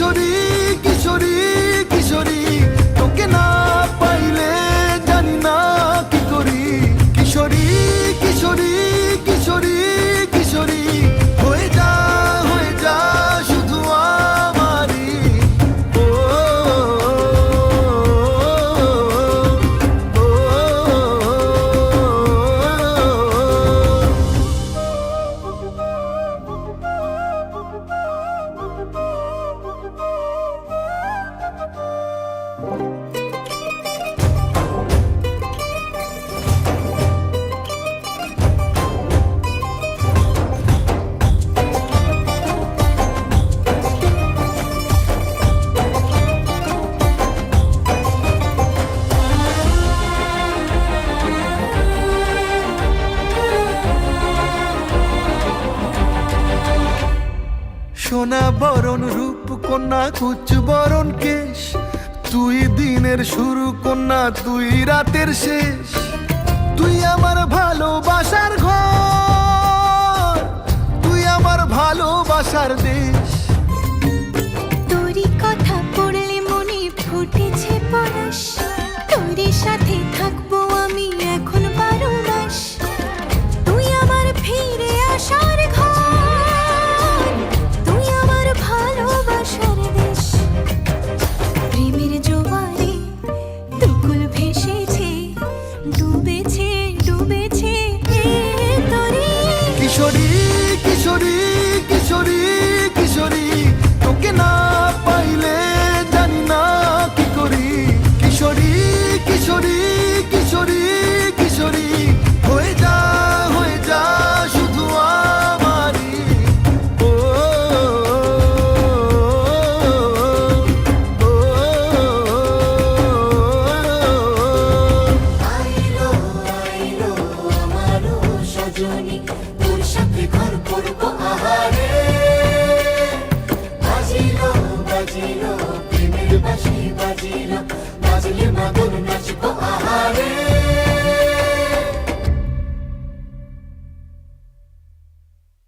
কিশোরী কিশোরী কিশোরী তোকে না পাইলে জানি না কি করি। কিশোরী কিশোরী কিশোরী কিশোরী হয়ে যা শুধু আমারই। ও সোনা বরণ রূপ কন্যা কুচ বরণ কেশ, তুই দিনের শুরু কন্যা তুই রাতের শেষ। তুই আমার ভালোবাসার ঘর, তুই আমার ভালোবাসার দেশ। তোরই কথা পড়লে মনে ফুটেছে পরশ, তোরই সাথে থাকবো আমি এখন 12 মাস। তুই আমার ফিরে আসার ঘর, তুই আমার ভালোবাসার দেশ। প্রেমের জোয়ারে দুকুল ভেসেছে, ডুবেছে ডুবেছে তোরে। কিশোরী কিশোরী কিশোরী কিশোরী তোকে না পাইলে জানি না কি করি। কিশোরী কিশোরী কিশোরী কিশোরী হয়ে যা শুধু আমারই। ও আইলো আইলো আমারও সজনী, তোর সাথে ঘর করবো আহারে। বাজিলো বাজিলো প্রেমের বাঁশি বাজিলো, বাজলে মাদল নাচবো আহারে।